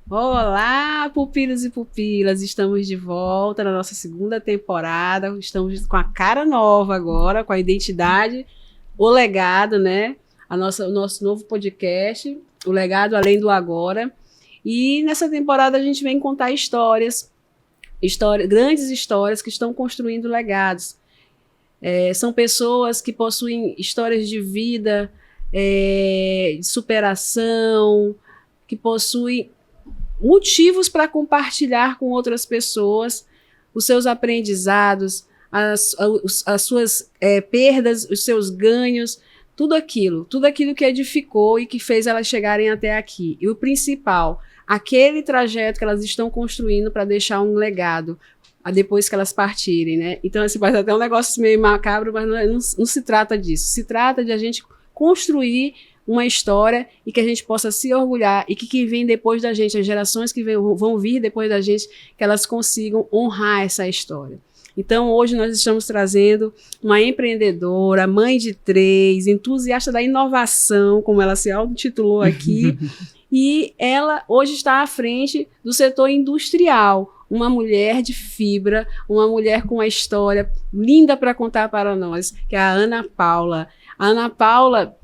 Olá, pupilos e pupilas, estamos de volta na nossa segunda temporada, estamos com a cara nova agora, com a identidade, o legado, né? O nosso novo podcast, o legado além do agora. E nessa temporada a gente vem contar grandes histórias que estão construindo legados. São pessoas que possuem histórias de vida, de superação, que possuem motivos para compartilhar com outras pessoas os seus aprendizados, as suas perdas, os seus ganhos, tudo aquilo que edificou e que fez elas chegarem até aqui. E o principal, aquele trajeto que elas estão construindo para deixar um legado depois que elas partirem, né? Então, assim, parece até um negócio meio macabro, mas não se trata disso. Se trata de a gente construir uma história e que a gente possa se orgulhar e que quem vem depois da gente, as gerações que vão vir depois da gente, que elas consigam honrar essa história. Então, hoje nós estamos trazendo uma empreendedora, mãe de 3, entusiasta da inovação, como ela se auto-intitulou aqui, e ela hoje está à frente do setor industrial, uma mulher de fibra, uma mulher com uma história linda para contar para nós, que é a Ana Paula. A Ana Paula,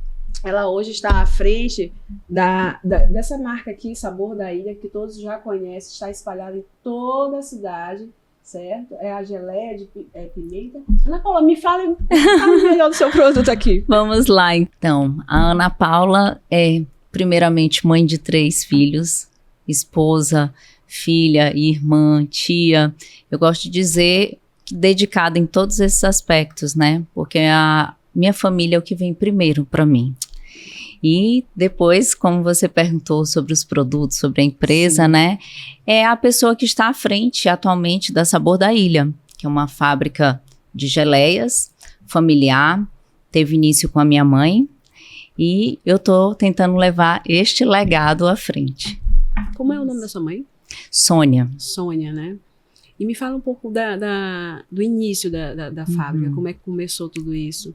ela hoje está à frente dessa marca aqui, Sabor da Ilha, que todos já conhecem, está espalhada em toda a cidade, certo? É a geleia de pimenta. Ana Paula, me fala melhor do seu produto aqui. Vamos lá, então. A Ana Paula é, primeiramente, mãe de 3 filhos, esposa, filha, irmã, tia. Eu gosto de dizer que dedicada em todos esses aspectos, né? Porque a minha família é o que vem primeiro para mim. E depois, como você perguntou sobre os produtos, sobre a empresa, né? É a pessoa que está à frente atualmente da Sabor da Ilha, que é uma fábrica de geleias familiar, teve início com a minha mãe e eu estou tentando levar este legado à frente. Como é o nome da sua mãe? Sônia. Sônia, né? E me fala um pouco do início da fábrica, como é que começou tudo isso?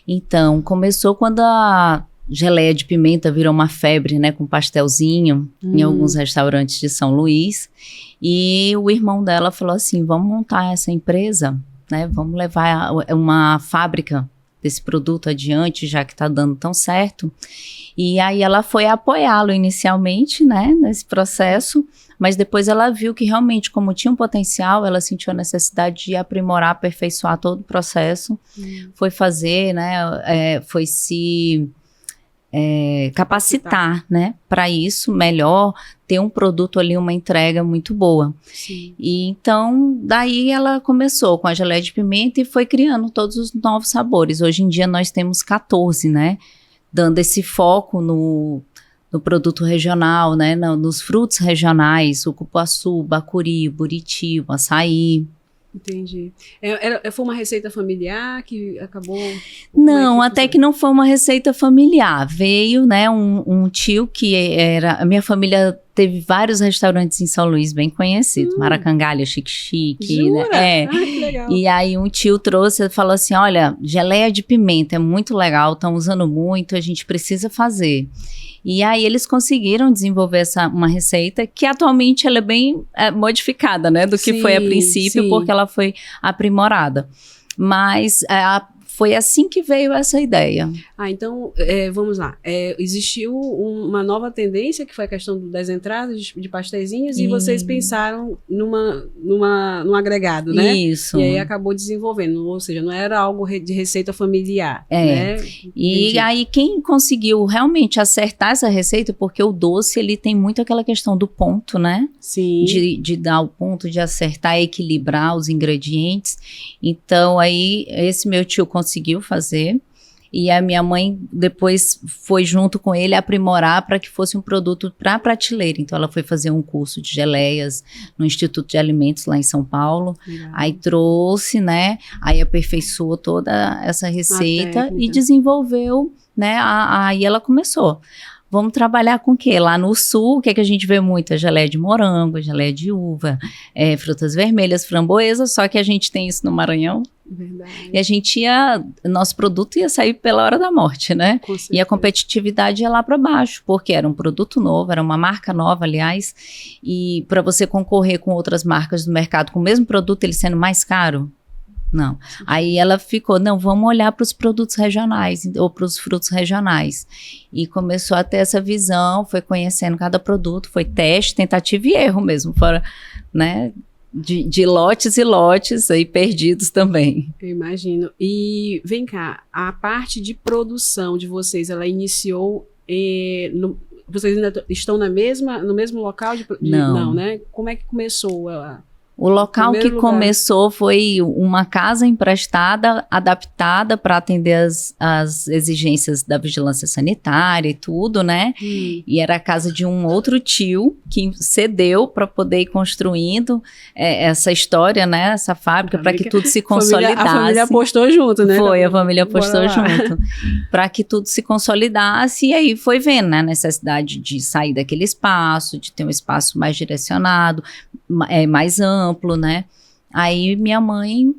Então, começou quando a geleia de pimenta virou uma febre, né, com pastelzinho em alguns restaurantes de São Luís. E o irmão dela falou assim, vamos montar essa empresa, né, vamos levar uma fábrica desse produto adiante, já que está dando tão certo. E aí ela foi apoiá-lo inicialmente, né, nesse processo, mas depois ela viu que realmente, como tinha um potencial, ela sentiu a necessidade de aprimorar, aperfeiçoar todo o processo, foi fazer, né, foi se capacitar, né, para isso, melhor, ter um produto ali, uma entrega muito boa. Sim. E então, daí ela começou com a geleia de pimenta e foi criando todos os novos sabores. Hoje em dia nós temos 14, né, dando esse foco no produto regional, né, nos frutos regionais, o cupuaçu, bacuri, buriti, o açaí. Entendi. Foi uma receita familiar que acabou... Não, até que não foi uma receita familiar. Veio, né, um tio que era... A minha família teve vários restaurantes em São Luís bem conhecidos. Maracangalha, Chique-Chique. Jura? Né? Que legal. E aí um tio trouxe e falou assim, olha, geleia de pimenta é muito legal, estão usando muito, a gente precisa fazer. E aí eles conseguiram desenvolver uma receita que atualmente ela é bem modificada, né, do que foi a princípio, porque ela foi aprimorada. Mas foi assim que veio essa ideia. Então, vamos lá. Existiu uma nova tendência, que foi a questão das entradas de pasteizinhos, e vocês pensaram num agregado, né? Isso. E aí acabou desenvolvendo, ou seja, não era algo de receita familiar, né? E aí quem conseguiu realmente acertar essa receita, porque o doce, ele tem muito aquela questão do ponto, né? Sim. De dar o ponto, de acertar, equilibrar os ingredientes. Então, aí, esse meu tio conseguiu fazer. E a minha mãe depois foi junto com ele aprimorar para que fosse um produto para prateleira. Então ela foi fazer um curso de geleias no Instituto de Alimentos lá em São Paulo. Legal. Aí trouxe, né? Aí aperfeiçoou toda essa receita e desenvolveu, né? Aí ela começou. vamos trabalhar com o quê? Lá no sul, o que é que a gente vê muito? A geleia de morango, a geleia de uva, frutas vermelhas, framboesas, só que a gente tem isso no Maranhão. Verdade. E a gente nosso produto ia sair pela hora da morte, né? E a competitividade ia lá para baixo, porque era um produto novo, era uma marca nova, aliás, e para você concorrer com outras marcas do mercado com o mesmo produto, ele sendo mais caro, não. Aí ela ficou, não, vamos olhar para os produtos regionais, ou para os frutos regionais. E começou a ter essa visão, foi conhecendo cada produto, foi teste, tentativa e erro mesmo, fora, né? De lotes e lotes aí perdidos também. Eu imagino. E vem cá, a parte de produção de vocês, ela iniciou vocês ainda estão no mesmo local? Não, né? Como é que começou ela? O local que começou foi uma casa emprestada, adaptada para atender as exigências da vigilância sanitária e tudo, né? E era a casa de um outro tio que cedeu para poder ir construindo essa história, né? Essa fábrica, para que tudo se consolidasse. A família apostou junto, né? Foi, a família apostou junto. Para que tudo se consolidasse, e aí foi vendo, né? A necessidade de sair daquele espaço, de ter um espaço mais direcionado, mais amplo, né? Aí minha mãe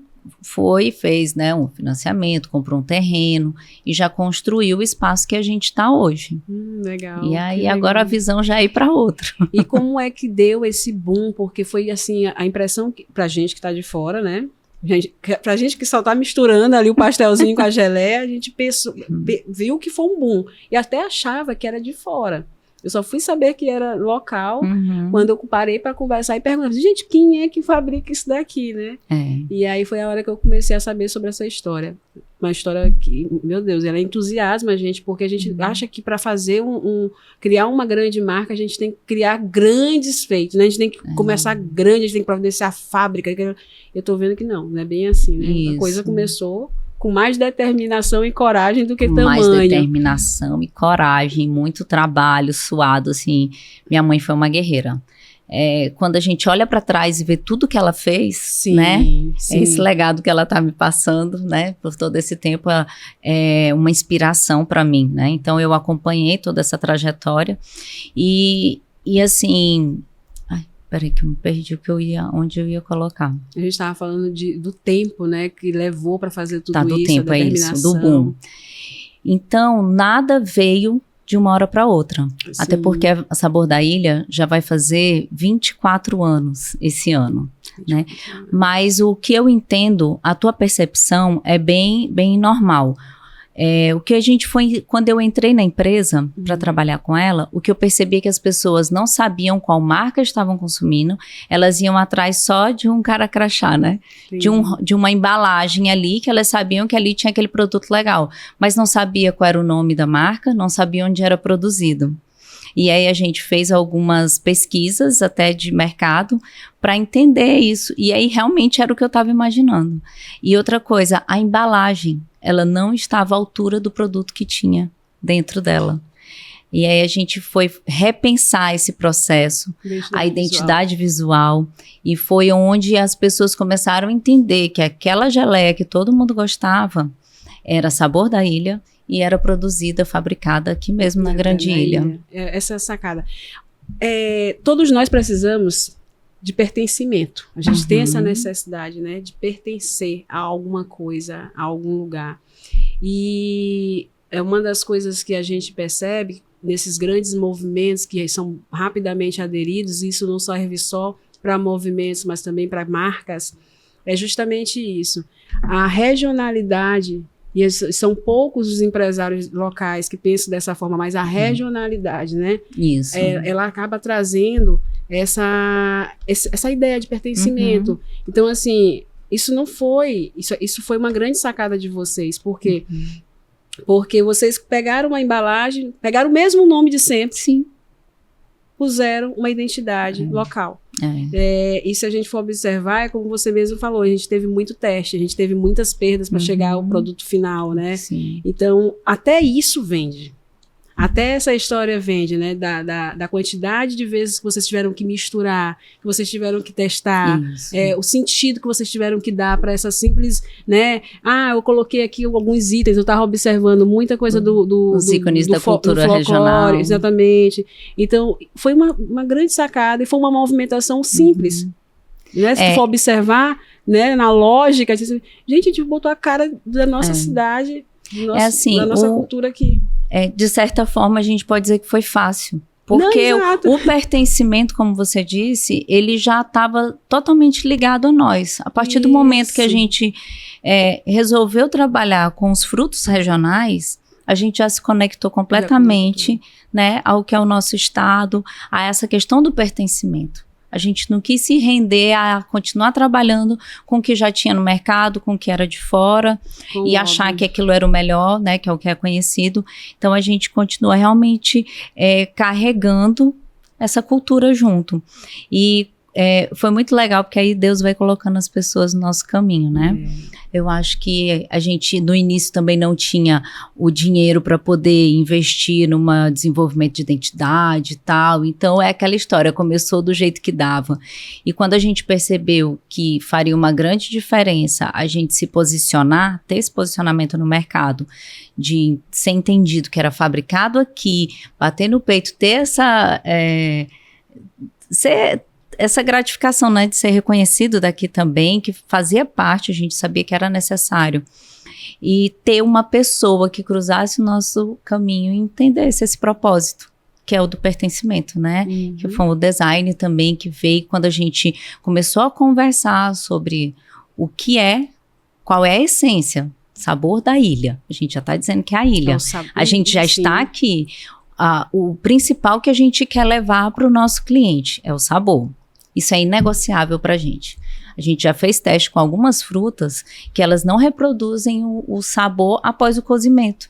fez, né, um financiamento, comprou um terreno e já construiu o espaço que a gente está hoje. Legal. E aí agora a visão já é ir para outro. E como é que deu esse boom? Porque foi assim, a impressão pra gente que está de fora, né? Pra gente que só tá misturando ali o pastelzinho com a geleia, a gente viu que foi um boom. E até achava que era de fora. Eu só fui saber que era local quando eu parei para conversar e perguntava, gente, quem é que fabrica isso daqui, né? E aí foi a hora que eu comecei a saber sobre essa história. Uma história que, meu Deus, ela entusiasma a gente, porque a gente acha que para fazer criar uma grande marca, a gente tem que criar grandes feitos, né? A gente tem que começar grande, a gente tem que providenciar a fábrica. Eu tô vendo que não é bem assim, né? Isso. A coisa começou com mais determinação e coragem do que tamanho. Mais determinação e coragem, muito trabalho, suado, assim. Minha mãe foi uma guerreira. Quando a gente olha para trás e vê tudo que ela fez, né? Sim. Esse legado que ela está me passando, né? Por todo esse tempo, é uma inspiração para mim, né? Então, eu acompanhei toda essa trajetória e assim... Peraí que eu me perdi onde eu ia colocar. A gente estava falando do tempo, né, que levou para fazer tudo isso, do tempo, a determinação. Do boom. Então, nada veio de uma hora para outra. Sim. Até porque a Sabor da Ilha já vai fazer 24 anos esse ano, né? Mas o que eu entendo, a tua percepção é bem normal. O que a gente foi, quando eu entrei na empresa para trabalhar com ela, o que eu percebi é que as pessoas não sabiam qual marca estavam consumindo, elas iam atrás só de um cara crachá, né? De uma embalagem ali, que elas sabiam que ali tinha aquele produto legal, mas não sabia qual era o nome da marca, não sabia onde era produzido. E aí a gente fez algumas pesquisas até de mercado para entender isso. E aí realmente era o que eu estava imaginando. E outra coisa, a embalagem, ela não estava à altura do produto que tinha dentro dela. E aí a gente foi repensar esse processo, a identidade visual. E foi onde as pessoas começaram a entender que aquela geleia que todo mundo gostava era Sabor da Ilha, e era produzida, fabricada aqui mesmo na Grande Ilha. Essa é a sacada. Todos nós precisamos de pertencimento. A gente tem essa necessidade, né, de pertencer a alguma coisa, a algum lugar. E é uma das coisas que a gente percebe nesses grandes movimentos que são rapidamente aderidos, e isso não serve só para movimentos, mas também para marcas, é justamente isso. A regionalidade. E são poucos os empresários locais que pensam dessa forma, mas a regionalidade, né? Isso. Ela acaba trazendo essa ideia de pertencimento. Então, assim, isso não foi... Isso foi uma grande sacada de vocês. Por quê? Porque vocês pegaram uma embalagem, pegaram o mesmo nome de sempre. Sim. Puseram uma identidade local. E se a gente for observar, é como você mesmo falou, a gente teve muito teste, a gente teve muitas perdas para chegar ao produto final, né? Sim. Então, até isso vende. Até essa história vende, né? Da quantidade de vezes que vocês tiveram que misturar, que vocês tiveram que testar, o sentido que vocês tiveram que dar para essa simples, né? Eu coloquei aqui alguns itens, eu estava observando muita coisa os ícones da cultura folclore, regional. Exatamente. Então, foi uma grande sacada e foi uma movimentação simples. Né? Se tu for observar, né, na lógica, gente, a gente botou a cara da nossa cidade, da nossa cultura aqui. De certa forma, a gente pode dizer que foi fácil. Porque o pertencimento, como você disse, ele já estava totalmente ligado a nós. A partir do momento que a gente resolveu trabalhar com os frutos regionais, a gente já se conectou completamente, né, ao que é o nosso estado, a essa questão do pertencimento. A gente não quis se render a continuar trabalhando com o que já tinha no mercado, com o que era de fora, e achar que aquilo era o melhor, né, que é o que é conhecido. Então, a gente continua realmente carregando essa cultura junto. E foi muito legal, porque aí Deus vai colocando as pessoas no nosso caminho, né? Eu acho que a gente, no início, também não tinha o dinheiro para poder investir num desenvolvimento de identidade e tal. Então, é aquela história, começou do jeito que dava. E quando a gente percebeu que faria uma grande diferença a gente se posicionar, ter esse posicionamento no mercado, de ser entendido que era fabricado aqui, bater no peito, ter essa gratificação, né, de ser reconhecido daqui também, que fazia parte, a gente sabia que era necessário. E ter uma pessoa que cruzasse o nosso caminho e entendesse esse propósito, que é o do pertencimento, né? Que foi o design também que veio quando a gente começou a conversar sobre o que qual é a essência, sabor da ilha. A gente já está dizendo que é a ilha. A gente já está aqui. O principal que a gente quer levar para o nosso cliente é o sabor. Isso é inegociável para a gente. A gente já fez teste com algumas frutas que elas não reproduzem o sabor após o cozimento.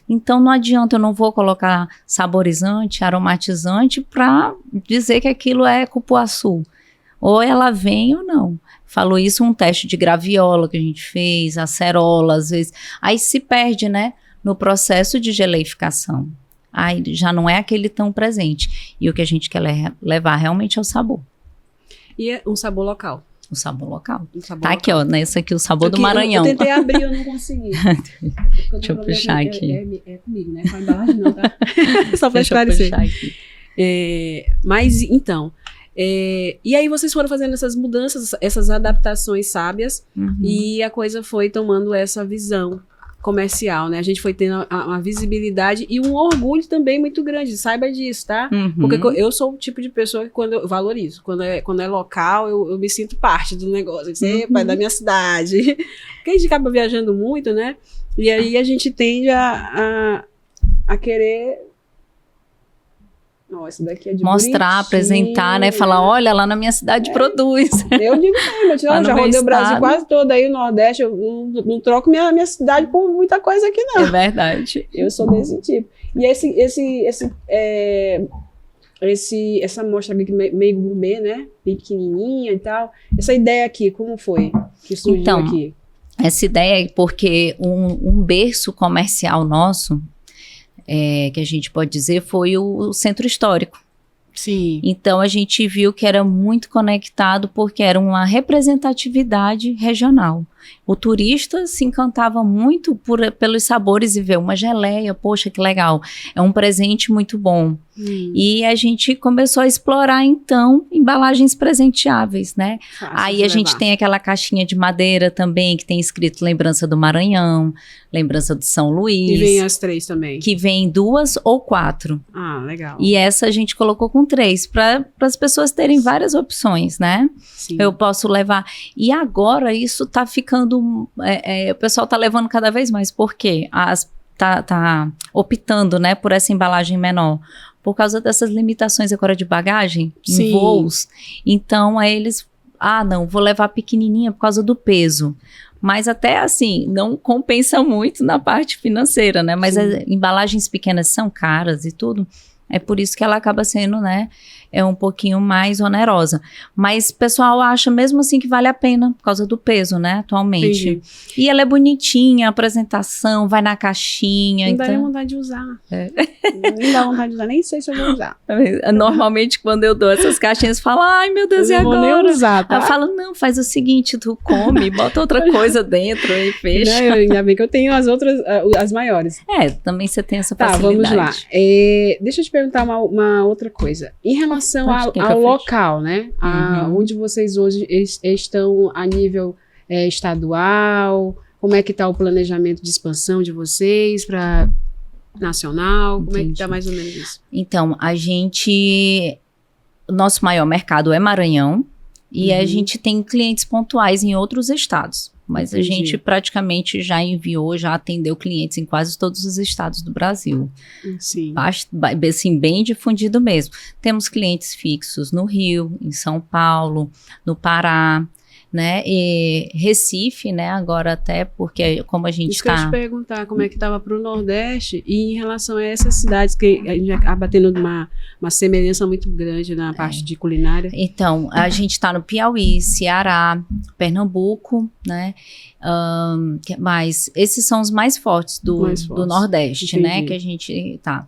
Então, não adianta, eu não vou colocar saborizante, aromatizante para dizer que aquilo é cupuaçu. Ou ela vem ou não. Falou isso um teste de graviola que a gente fez, acerola, às vezes. Aí se perde, né, no processo de geleificação. Aí já não é aquele tão presente. E o que a gente quer levar realmente é o sabor. E é um sabor local. O sabor local. Tá local. Aqui, ó, nesse aqui o sabor do aqui, Maranhão. Eu tentei abrir, eu não consegui. Deixa eu puxar aqui. É comigo, né? Com a embalagem não, tá? Só para esclarecer. Mas, então... e aí vocês foram fazendo essas mudanças, essas adaptações sábias, e a coisa foi tomando essa visão comercial, né? A gente foi tendo uma visibilidade e um orgulho também muito grande, saiba disso, tá? Porque eu sou o tipo de pessoa que quando eu valorizo, quando é local, eu me sinto parte do negócio, é da minha cidade. Porque a gente acaba viajando muito, né? E aí a gente tende a querer... Esse daqui é de mostrar, apresentar, né? Falar, olha, lá na minha cidade produz. Eu digo mesmo, eu já rodei o Brasil quase todo, aí o Nordeste, eu não troco minha cidade por muita coisa aqui, não. É verdade. Eu sou desse tipo. E essa amostra meio gourmet, né? Pequenininha e tal. Essa ideia aqui, como foi que surgiu aqui? Essa ideia é porque um berço comercial nosso, que a gente pode dizer, foi o centro histórico. Sim. Então a gente viu que era muito conectado porque era uma representatividade regional. O turista se encantava muito pelos sabores e ver uma geleia, poxa, que legal, é um presente muito bom. E a gente começou a explorar, então, embalagens presenteáveis, né? Aí a gente tem aquela caixinha de madeira também, que tem escrito lembrança do Maranhão, lembrança de São Luís. E vem as 3 também. Que vem 2 ou 4. Legal. E essa a gente colocou com 3, para as pessoas terem várias opções, né? Sim. Eu posso levar. E agora isso tá ficando... o pessoal tá levando cada vez mais, porque tá optando, né, por essa embalagem menor. Por causa dessas limitações agora de bagagem, em voos. Então, aí eles... não, vou levar pequenininha por causa do peso. Mas até assim, não compensa muito na parte financeira, né? Mas as embalagens pequenas são caras e tudo. É por isso que ela acaba sendo, né, é um pouquinho mais onerosa. Mas o pessoal acha mesmo assim que vale a pena, por causa do peso, né, atualmente. Entendi. E ela é bonitinha, a apresentação, vai na caixinha. Não dá Então, vontade de usar. Não dá vontade de usar, nem sei se eu vou usar. normalmente quando eu dou essas caixinhas, falo, ai meu Deus, e Eu não vou agora? nem usar, tá? Aí eu falo, não, faz o seguinte, tu come, bota outra coisa dentro e fecha. Não, ainda bem que eu tenho as outras, as maiores. Também você tem essa Tá, facilidade. vamos lá. Deixa eu te perguntar uma outra coisa. Em relação ao local, né? Onde vocês hoje estão a nível estadual, como é que está o planejamento de expansão de vocês para nacional? Como é que está mais ou menos isso? Então, o nosso maior mercado é Maranhão e a gente tem clientes pontuais em outros estados. Mas a gente praticamente já enviou, já atendeu clientes em quase todos os estados do Brasil. Sim. Assim, bem difundido mesmo. Temos clientes fixos no Rio, em São Paulo, no Pará, né? E Recife, né? Agora até porque como a gente está... Isso que eu ia te perguntar, como é que estava para o Nordeste e em relação a essas cidades que a gente acaba tendo uma semelhança muito grande na parte de culinária. Então, a gente está no Piauí, Ceará, Pernambuco, né? Mas esses são os mais fortes do Nordeste, né? Que a gente tá.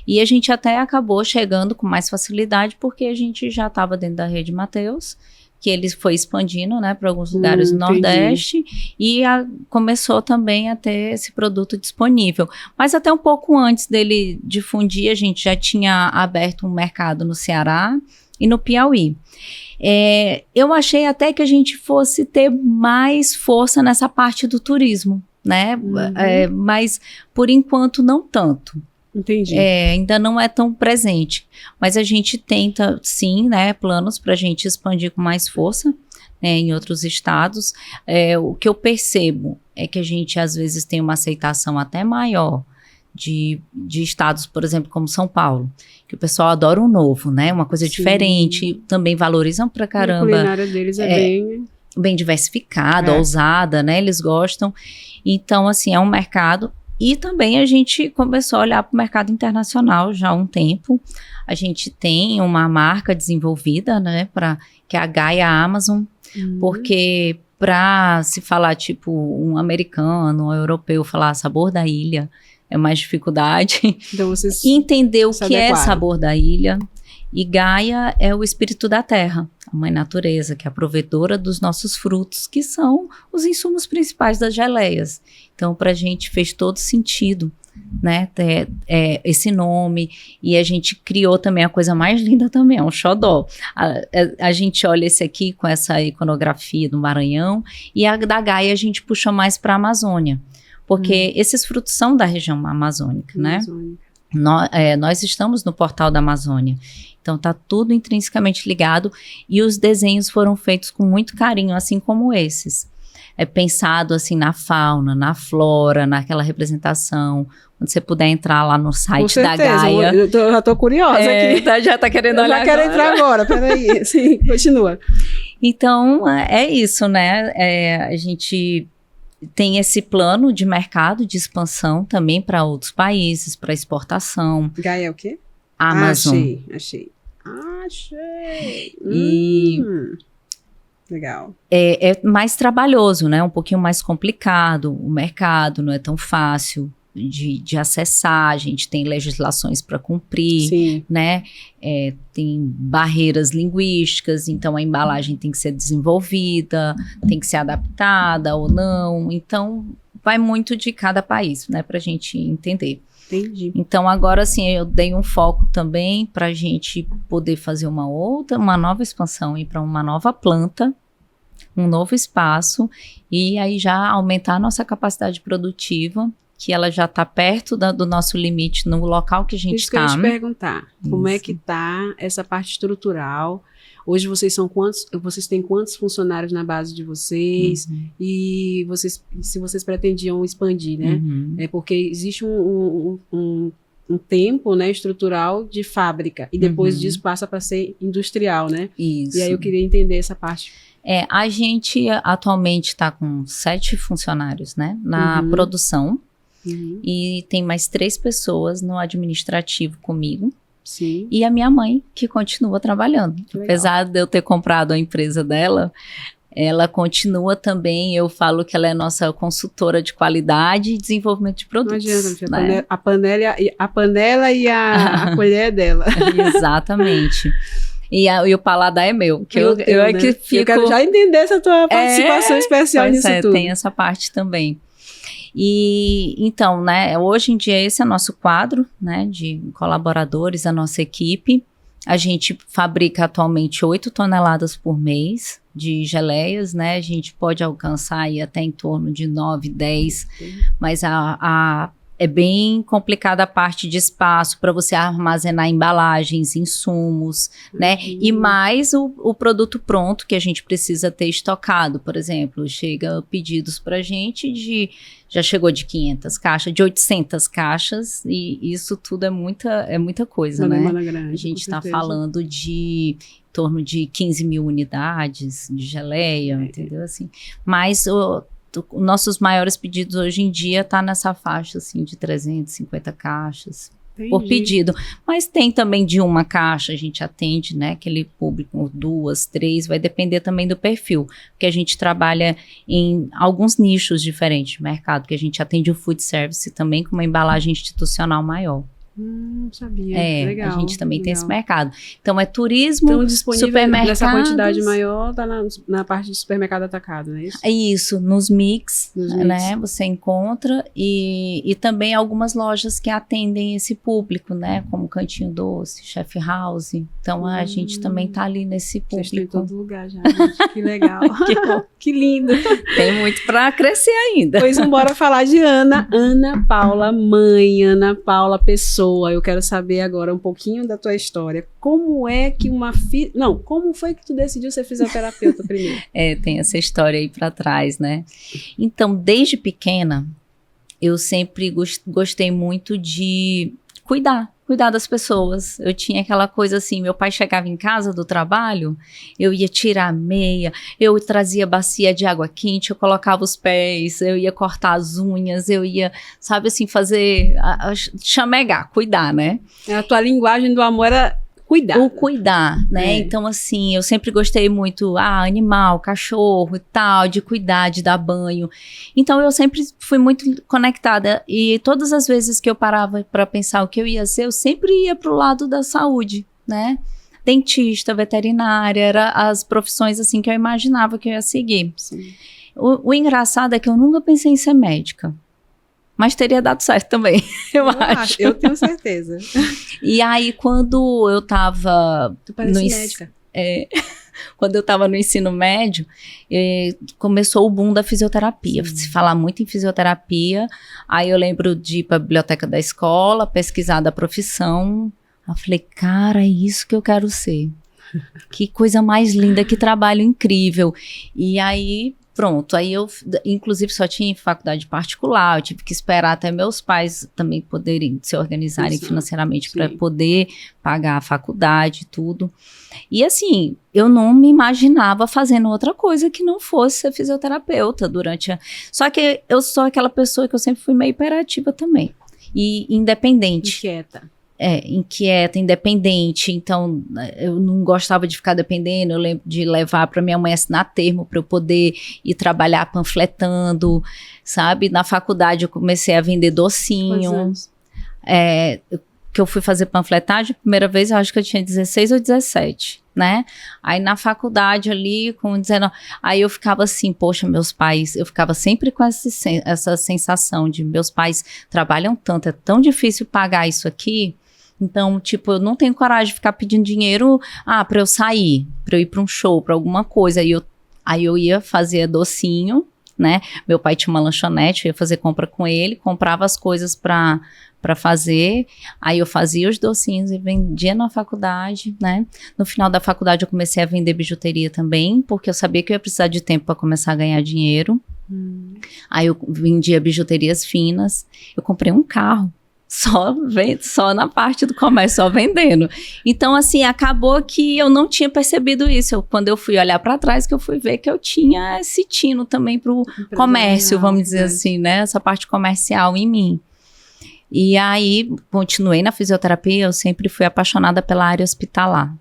E a gente até acabou chegando com mais facilidade porque a gente já estava dentro da Rede Mateus, que ele foi expandindo, né, para alguns lugares do Nordeste e começou também a ter esse produto disponível. Mas até um pouco antes dele difundir, a gente já tinha aberto um mercado no Ceará e no Piauí. Eu achei até que a gente fosse ter mais força nessa parte do turismo, né, mas por enquanto não tanto. Entendi. Ainda não é tão presente, mas a gente tenta sim, né, planos para a gente expandir com mais força, né, em outros estados. O que eu percebo é que a gente às vezes tem uma aceitação até maior de estados, por exemplo, como São Paulo, que o pessoal adora o novo, né, uma coisa diferente, também valorizam pra caramba. A culinária deles é bem diversificada, ousada, né, eles gostam. Então, assim, é um mercado. E também a gente começou a olhar para o mercado internacional já há um tempo. A gente tem uma marca desenvolvida, né, que é a Gaia Amazon, porque para se falar, tipo, um americano, um europeu falar sabor da ilha, é mais dificuldade. Então vocês entender o que é sabor da ilha. E Gaia é o espírito da terra, a mãe natureza, que é a provedora dos nossos frutos, que são os insumos principais das geleias. Então, para a gente fez todo sentido, né, esse nome, e a gente criou também a coisa mais linda também, é um xodó. A gente olha esse aqui com essa iconografia do Maranhão, e a da Gaia a gente puxa mais para a Amazônia, porque esses frutos são da região amazônica, né? Nós estamos no portal da Amazônia, então tá tudo intrinsecamente ligado e os desenhos foram feitos com muito carinho, assim como esses. É pensado assim na fauna, na flora, naquela representação. Quando você puder entrar lá no site da Gaia. Eu já tô curiosa aqui. Já tá querendo olhar. Já quero entrar agora, peraí. Sim, continua. Então, é isso, né? A gente tem esse plano de mercado de expansão também para outros países, para exportação. Gaia é o quê? Amazon. Achei. Legal. É mais trabalhoso, né? Um pouquinho mais complicado. O mercado não é tão fácil de acessar. A gente tem legislações para cumprir, né? Tem barreiras linguísticas, então a embalagem tem que ser desenvolvida, tem que ser adaptada ou não. Então, vai muito de cada país, né? Para a gente entender. Entendi. Então, agora sim, eu dei um foco também para a gente poder fazer uma nova expansão e para uma nova planta, um novo espaço, e aí já aumentar a nossa capacidade produtiva, que ela já está perto do nosso limite no local que a gente está. Isso que eu ia te perguntar. Como é que está essa parte estrutural? Hoje vocês têm quantos funcionários na base de vocês? E se vocês pretendiam expandir, né? Porque existe um tempo, né, estrutural de fábrica. E depois disso passa para ser industrial, né? Isso. E aí eu queria entender essa parte. A gente atualmente está com 7 funcionários, né? Na produção. E tem mais 3 pessoas no administrativo comigo. Sim. E a minha mãe, que continua trabalhando. Legal. Apesar de eu ter comprado a empresa dela, ela continua também, eu falo que ela é nossa consultora de qualidade e desenvolvimento de produtos. Não adianta, né? a panela e a colher é dela. Exatamente. E o paladar é meu, que eu é que fico... Eu quero já entender essa tua participação especial nisso tudo. Tem essa parte também. E então, né, hoje em dia esse é nosso quadro, né, de colaboradores, a nossa equipe. A gente fabrica atualmente 8 toneladas por mês de geleias, né? A gente pode alcançar aí até em torno de 9, 10, mas é bem complicada a parte de espaço para você armazenar embalagens, insumos, né? E mais o produto pronto que a gente precisa ter estocado, por exemplo, chega pedidos para a gente já chegou de 500 caixas, de 800 caixas, e isso tudo é muita coisa, né? Grande, a gente está falando de em torno de 15 mil unidades de geleia, entendeu? Assim, mas nossos maiores pedidos hoje em dia tá nessa faixa assim de 350 caixas por pedido, mas tem também de uma caixa, a gente atende, né, aquele público 2, 3, vai depender também do perfil, porque a gente trabalha em alguns nichos diferentes de mercado, que a gente atende o food service também com uma embalagem institucional maior. Não sabia. Legal, a gente também tem esse mercado. Então, é turismo, então, disponível supermercados. Nessa quantidade maior, tá na parte de supermercado atacado, não é isso? É isso, nos mix, né, você encontra, e também algumas lojas que atendem esse público, né, como Cantinho Doce, Chef House. Então, a gente também tá ali nesse público. Vocês estão em todo lugar já, gente. Que legal. Que lindo. Tem muito para crescer ainda. Pois bora falar de Ana Paula mãe, Ana Paula pessoa. Eu quero saber agora um pouquinho da tua história. Como é que como foi que tu decidiu ser fisioterapeuta primeiro? Tem essa história aí para trás, né? Então, desde pequena, eu sempre gostei muito de cuidar das pessoas. Eu tinha aquela coisa assim, meu pai chegava em casa do trabalho, eu ia tirar a meia, eu trazia bacia de água quente, eu colocava os pés, eu ia cortar as unhas, eu ia, sabe assim, fazer, chamegar, cuidar, né? A tua linguagem do amor era cuidar. O cuidar, né? Então, assim, eu sempre gostei muito, animal, cachorro e tal, de cuidar, de dar banho. Então, eu sempre fui muito conectada. E todas as vezes que eu parava para pensar o que eu ia ser, eu sempre ia pro lado da saúde, né? Dentista, veterinária, eram as profissões, assim, que eu imaginava que eu ia seguir. Sim. O engraçado é que eu nunca pensei em ser médica. Mas teria dado certo também, eu acho. Eu tenho certeza. E aí, quando eu tava... Tu parece médica. Quando eu tava no ensino médio, começou o boom da fisioterapia. Se falar muito em fisioterapia, aí eu lembro de ir pra biblioteca da escola, pesquisar da profissão. Eu falei, cara, é isso que eu quero ser. Que coisa mais linda, que trabalho incrível. E aí... Pronto, aí eu, inclusive, só tinha faculdade particular, eu tive que esperar até meus pais também poderem se organizarem financeiramente para poder pagar a faculdade e tudo. E assim, eu não me imaginava fazendo outra coisa que não fosse ser fisioterapeuta Só que eu sou aquela pessoa que eu sempre fui meio hiperativa também, e independente. Inquieta, independente, então eu não gostava de ficar dependendo, eu lembro de levar para minha mãe assinar termo para eu poder ir trabalhar panfletando, sabe? Na faculdade eu comecei a vender docinho, que eu fui fazer panfletagem, a primeira vez eu acho que eu tinha 16 ou 17, né? Aí na faculdade ali, com 19, aí eu ficava assim, poxa, meus pais, eu ficava sempre com essa sensação de meus pais trabalham tanto, é tão difícil pagar isso aqui. Então, tipo, eu não tenho coragem de ficar pedindo dinheiro, pra eu sair, pra eu ir pra um show, pra alguma coisa. Aí eu ia fazer docinho, né? Meu pai tinha uma lanchonete, eu ia fazer compra com ele, comprava as coisas pra fazer. Aí eu fazia os docinhos e vendia na faculdade, né? No final da faculdade eu comecei a vender bijuteria também, porque eu sabia que eu ia precisar de tempo pra começar a ganhar dinheiro. Aí eu vendia bijuterias finas. Eu comprei um carro. Só na parte do comércio, só vendendo. Então, assim, acabou que eu não tinha percebido isso. Quando eu fui olhar para trás, que eu fui ver que eu tinha esse tino também pro comércio, vamos dizer assim, né? Essa parte comercial em mim. E aí, continuei na fisioterapia, eu sempre fui apaixonada pela área hospitalar.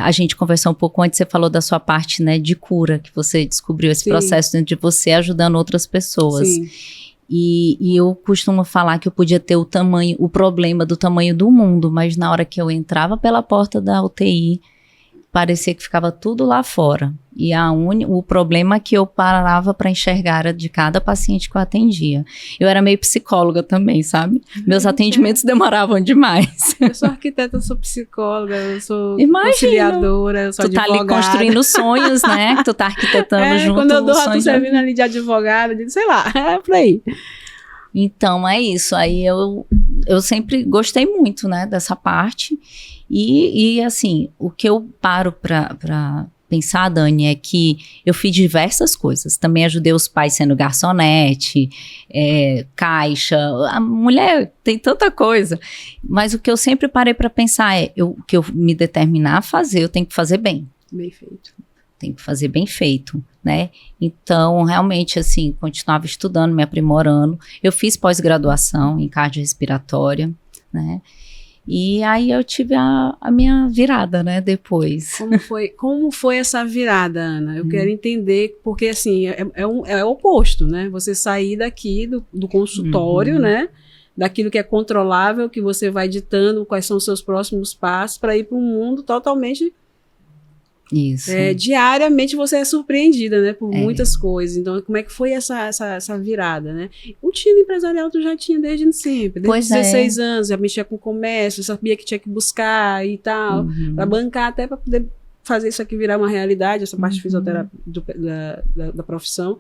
A gente conversou um pouco antes, você falou da sua parte, né, de cura, que você descobriu esse processo dentro de você, ajudando outras pessoas. Sim. E eu costumo falar que eu podia ter o problema do tamanho do mundo, mas na hora que eu entrava pela porta da UTI, parecia que ficava tudo lá fora. E o problema que eu parava para enxergar era de cada paciente que eu atendia. Eu era meio psicóloga também, sabe? Meus atendimentos demoravam demais. Eu sou arquiteta, eu sou psicóloga, eu sou Imagina. Conciliadora, eu sou advogada. Tu tá ali construindo sonhos, né? Que tu tá arquitetando junto. Quando eu tô servindo ali de advogada, sei lá, por aí. Então, é isso. Aí eu sempre gostei muito, né, dessa parte. E assim, o que eu paro pra pensar, Dani, é que eu fiz diversas coisas. Também ajudei os pais sendo garçonete, caixa. A mulher tem tanta coisa. Mas o que eu sempre parei para pensar o que eu me determinar a fazer, eu tenho que fazer bem. Bem feito. Tem que fazer bem feito, né? Então, realmente, assim, continuava estudando, me aprimorando. Eu fiz pós-graduação em cardiorrespiratória, né? E aí eu tive a minha virada, né, depois. Como foi essa virada, Ana? Eu quero entender, porque assim, é o oposto, né? Você sair daqui do consultório, né? Daquilo que é controlável, que você vai ditando quais são os seus próximos passos, para ir para um mundo totalmente... Isso. Diariamente você é surpreendida, né, por muitas coisas. Então, como é que foi essa virada, né? O time empresarial tu já tinha desde sempre, desde 16 anos, já mexia com comércio, sabia que tinha que buscar e tal, para bancar até para poder fazer isso aqui virar uma realidade, essa parte de fisioterapia da profissão.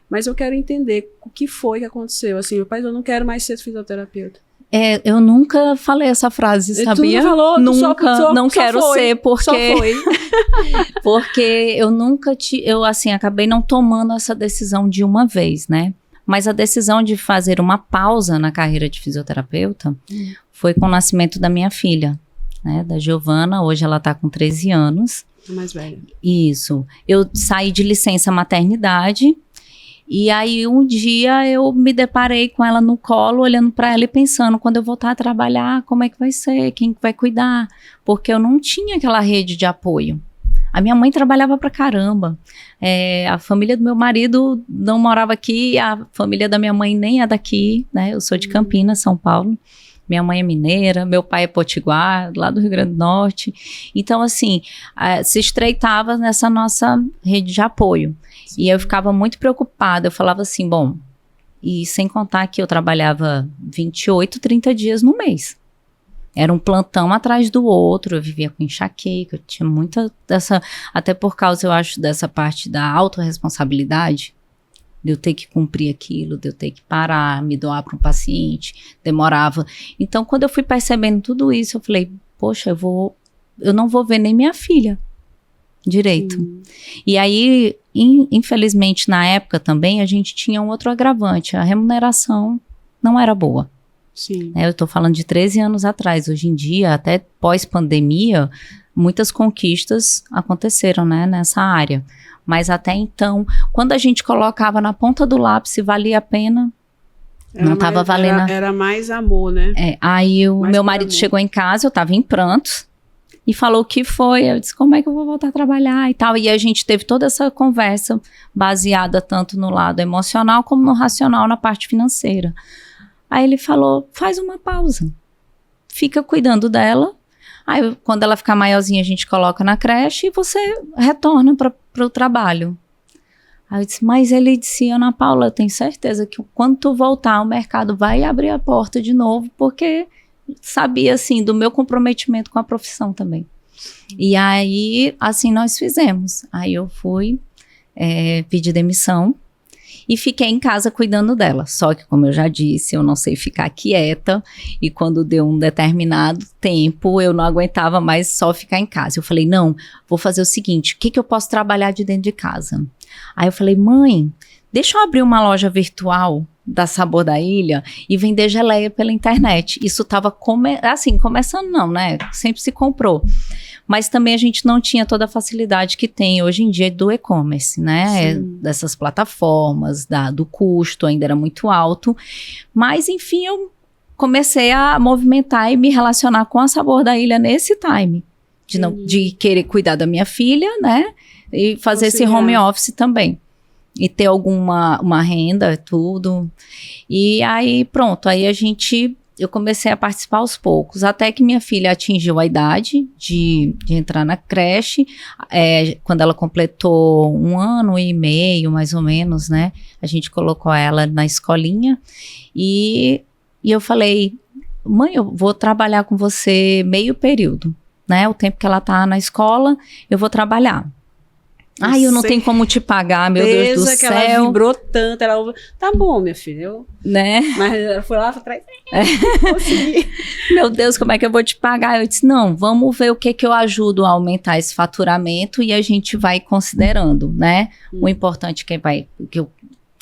Mas eu quero entender o que foi que aconteceu. Assim, meu pai, eu não quero mais ser fisioterapeuta. Eu nunca falei essa frase, sabia? Tu não falou, nunca, não quero ser, porque... Só foi. Porque eu nunca eu assim, acabei não tomando essa decisão de uma vez, né? Mas a decisão de fazer uma pausa na carreira de fisioterapeuta foi com o nascimento da minha filha, né? Da Giovana, hoje ela tá com 13 anos. A mais velha. Isso. Eu saí de licença maternidade. E aí um dia eu me deparei com ela no colo, olhando para ela e pensando, quando eu voltar a trabalhar, como é que vai ser? Quem vai cuidar? Porque eu não tinha aquela rede de apoio. A minha mãe trabalhava pra caramba. A família do meu marido não morava aqui, a família da minha mãe nem é daqui, né? Eu sou de Campinas, São Paulo. Minha mãe é mineira, meu pai é potiguar, lá do Rio Grande do Norte. Então, assim, se estreitava nessa nossa rede de apoio. E eu ficava muito preocupada, eu falava assim, bom, e sem contar que eu trabalhava 28, 30 dias no mês. Era um plantão atrás do outro, eu vivia com enxaqueca, eu tinha muita dessa, até por causa, eu acho, dessa parte da autorresponsabilidade, de eu ter que cumprir aquilo, de eu ter que parar, me doar para um paciente, demorava. Então, quando eu fui percebendo tudo isso, eu falei, poxa, eu não vou ver nem minha filha direito. E aí, infelizmente, na época também, a gente tinha um outro agravante, a remuneração não era boa. Sim. Eu estou falando de 13 anos atrás. Hoje em dia, até pós-pandemia, muitas conquistas aconteceram, né, nessa área. Mas até então, quando a gente colocava na ponta do lápis se valia a pena, não estava valendo. Era mais amor, né? Aí o meu marido chegou em casa, eu estava em prantos, e falou o que foi. Eu disse, como é que eu vou voltar a trabalhar e tal. E a gente teve toda essa conversa baseada tanto no lado emocional como no racional, na parte financeira. Aí ele falou, faz uma pausa, fica cuidando dela. Aí quando ela ficar maiorzinha a gente coloca na creche e você retorna para o trabalho. Aí eu disse, mas ele disse, Ana Paula, eu tenho certeza que quando tu voltar o mercado vai abrir a porta de novo, porque sabia assim do meu comprometimento com a profissão também. E aí assim nós fizemos. Aí eu fui pedir demissão e fiquei em casa cuidando dela. Só que, como eu já disse, eu não sei ficar quieta. E quando deu um determinado tempo, eu não aguentava mais só ficar em casa. Eu falei, não, vou fazer o seguinte, o que eu posso trabalhar de dentro de casa? Aí eu falei, mãe, deixa eu abrir uma loja virtual da Sabor da Ilha e vender geleia pela internet. Isso estava começando não, né? Sempre se comprou. Mas também a gente não tinha toda a facilidade que tem hoje em dia do e-commerce, né? Dessas plataformas, do custo ainda era muito alto. Mas, enfim, eu comecei a movimentar e me relacionar com a Sabor da Ilha nesse time. De querer cuidar da minha filha, né? E fazer esse home office também. E ter uma renda, tudo. E aí, pronto, aí eu comecei a participar aos poucos, até que minha filha atingiu a idade de entrar na creche. Quando ela completou 1 ano e meio, mais ou menos, né? A gente colocou ela na escolinha e eu falei, mãe, eu vou trabalhar com você meio período, né? O tempo que ela tá na escola, eu vou trabalhar. Ai, eu não tenho como te pagar, meu Deus do céu. Que ela vibrou tanto, tá bom, minha filha, né? Mas ela foi lá atrás, consegui. Meu Deus, como é que eu vou te pagar? Eu disse, não, vamos ver o que eu ajudo a aumentar esse faturamento e a gente vai considerando, né? O importante que eu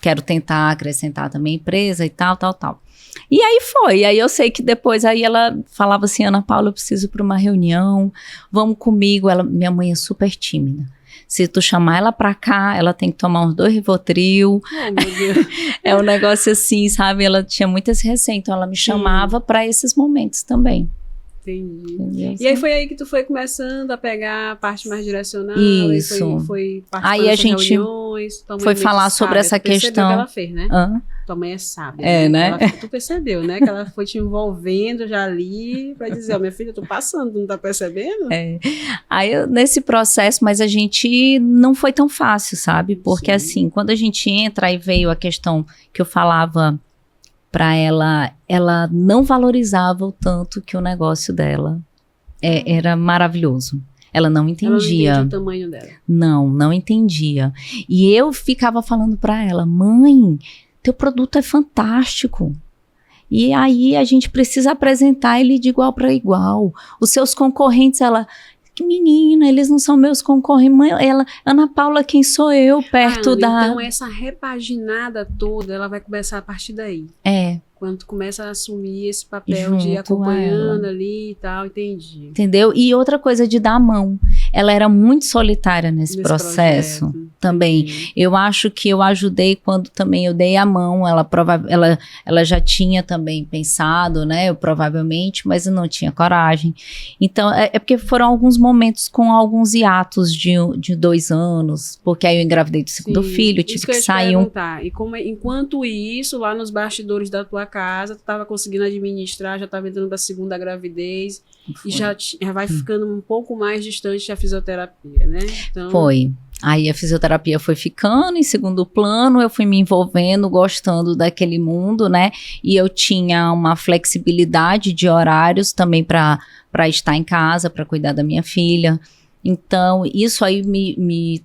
quero tentar acrescentar também a empresa e tal. E aí foi, aí eu sei que depois aí ela falava assim, Ana Paula, eu preciso ir para uma reunião, vamos comigo. Minha mãe é super tímida. Se tu chamar ela pra cá, ela tem que tomar uns 2 Rivotril. Oh, meu Deus. É um negócio assim, sabe? Ela tinha muito esse receio, então ela me chamava pra esses momentos também. Entendi. Entendeu? E aí foi aí que tu foi começando a pegar a parte mais direcional. Isso. Foi participando aí a gente reuniões. foi falar sobre essa questão. Que ela fez, né? Tua mãe é sábia. Né? Tu percebeu, né? Que ela foi te envolvendo já ali pra dizer, minha filha, eu tô passando, não tá percebendo? Aí nesse processo, mas a gente não foi tão fácil, sabe? Porque assim, quando a gente entra, aí veio a questão que eu falava pra ela não valorizava o tanto que o negócio dela era maravilhoso. Ela não entendia. Ela não entendia o tamanho dela. Não entendia. E eu ficava falando pra ela, mãe, teu produto é fantástico. E aí a gente precisa apresentar ele de igual para igual. Os seus concorrentes, que menina, eles não são meus concorrentes. Mãe, Ana Paula, quem sou eu perto Então essa repaginada toda, ela vai começar a partir daí. Quando tu começa a assumir esse papel de ir acompanhando ali e tal, entendi. Entendeu? E outra coisa de dar a mão. Ela era muito solitária nesse processo também. Entendi. Eu acho que eu ajudei quando também eu dei a mão. Ela já tinha também pensado, né? Eu provavelmente, mas eu não tinha coragem. Então, é porque foram alguns momentos com alguns hiatos de 2 anos, porque aí eu engravidei do segundo filho, tive que sair E enquanto isso, lá nos bastidores da tua casa, tu estava conseguindo administrar, já estava entrando para a 2ª gravidez e já vai ficando um pouco mais distante da fisioterapia, né? Então... Foi. Aí a fisioterapia foi ficando em segundo plano, eu fui me envolvendo, gostando daquele mundo, né? E eu tinha uma flexibilidade de horários também para estar em casa, para cuidar da minha filha. Então, isso aí me